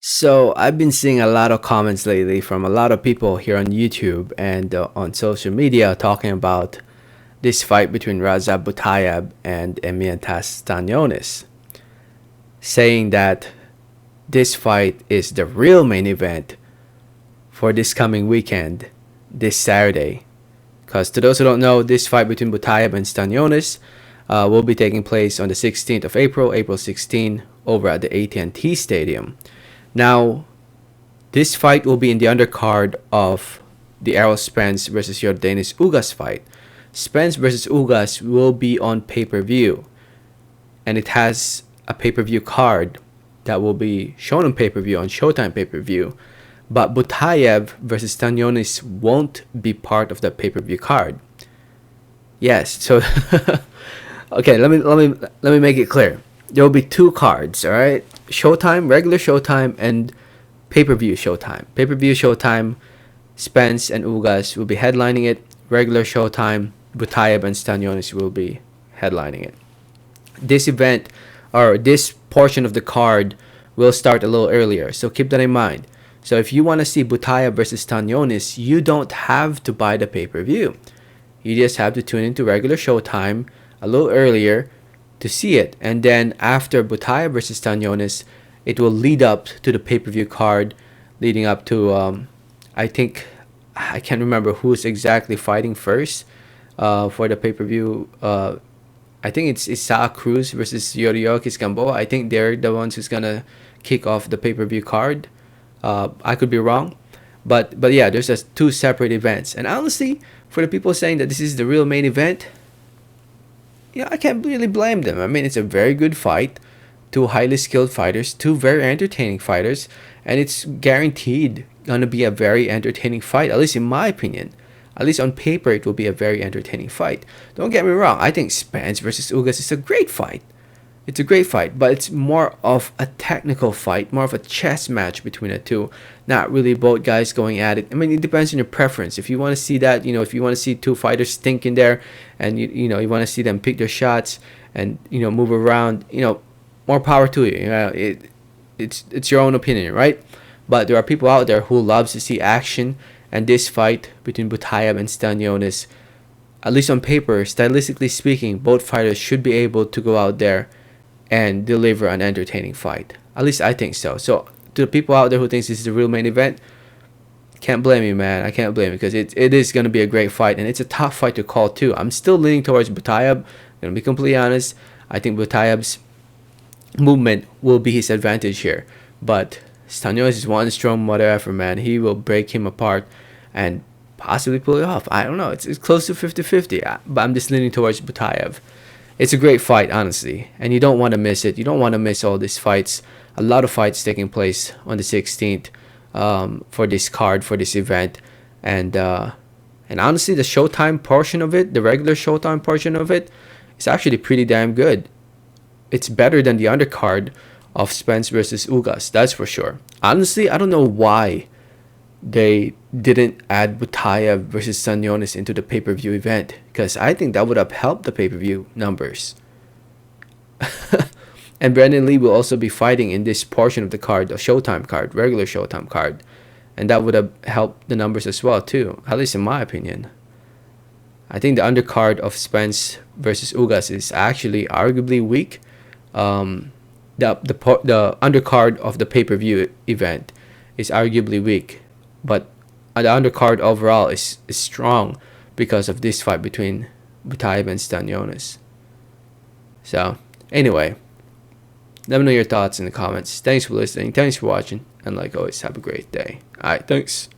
So I've been seeing a lot of comments lately from a lot of people here on YouTube and on social media talking about this fight between Radzhab Butaev and Eimantas Stanionis, saying that this fight is the real main event for this coming weekend, this Saturday. Because to those who don't know, this fight between Butaev and Stanionis will be taking place on the 16th of April, April 16, over at the AT&T Stadium. Now, this fight will be in the undercard of the Errol Spence versus Yordanis Ugas fight. Spence versus Ugas will be on pay-per-view, and it has a pay-per-view card that will be shown on pay-per-view, on Showtime pay-per-view. But Butaev versus Stanionis won't be part of the pay-per-view card. Yes, so okay, let me make it clear. There will be two cards, all right? Showtime, regular Showtime, and pay-per-view Showtime. Pay-per-view Showtime, Spence and Ugas will be headlining it. Regular Showtime, Butaev and Stanionis will be headlining it. This event, or this portion of the card, will start a little earlier, so keep that in mind. So if you want to see Butaev versus Stanionis, you don't have to buy the pay-per-view. You just have to tune into regular Showtime a little earlier to see it, and then after Butaev versus Stanionis, it will lead up to the pay-per-view card, leading up to I think I can't remember who's exactly fighting first for the pay-per-view. I think it's Isaac Cruz versus Yoriyokis Gamboa. I think they're the ones who's gonna kick off the pay-per-view card. I could be wrong, but yeah, there's just two separate events. And honestly, for the people saying that this is the real main event, yeah, I can't really blame them. I mean, it's a very good fight, two highly skilled fighters, two very entertaining fighters, and it's guaranteed gonna be a very entertaining fight. At least in my opinion, at least on paper, it will be a very entertaining fight. Don't get me wrong. I think Spence versus Ugas is a great fight. It's a great fight, but it's more of a technical fight, more of a chess match between the two. Not really both guys going at it. I mean, it depends on your preference. If you want to see that, if you want to see two fighters stink in there, and you want to see them pick their shots and move around, more power to you. It's your own opinion, right? But there are people out there who loves to see action, and this fight between Butaev and Stanionis, at least on paper, stylistically speaking, both fighters should be able to go out there and deliver an entertaining fight. At least I think so. So to the people out there who thinks this is the real main event, can't blame you, man. I can't blame you, because it is going to be a great fight, and it's a tough fight to call too. I'm still leaning towards Butaev. I'm going to be completely honest. I think Butaev's movement will be his advantage here. But Stanionis is one strong mother effer, man. He will break him apart and possibly pull it off. I don't know. It's close to 50-50, but I'm just leaning towards Butaev. It's a great fight, honestly, and you don't want to miss it. You don't want to miss all these fights. A lot of fights taking place on the 16th for this card, for this event. And honestly, the Showtime portion of it, the regular Showtime portion of it, is actually pretty damn good. It's better than the undercard of Spence versus Ugas, that's for sure. Honestly, I don't know why they didn't add Butaev versus Stanionis into the pay-per-view event, because I think that would have helped the pay-per-view numbers. And Brendan Lee will also be fighting in this portion of the card, the Showtime card, regular Showtime card, and that would have helped the numbers as well too, at least in my opinion. I think the undercard of Spence versus Ugas is actually arguably weak. The undercard of the pay-per-view event is arguably weak, but the undercard overall is strong because of this fight between Butaev and Stanionis. So, anyway, let me know your thoughts in the comments. Thanks for listening. Thanks for watching. And like always, have a great day. Alright, thanks.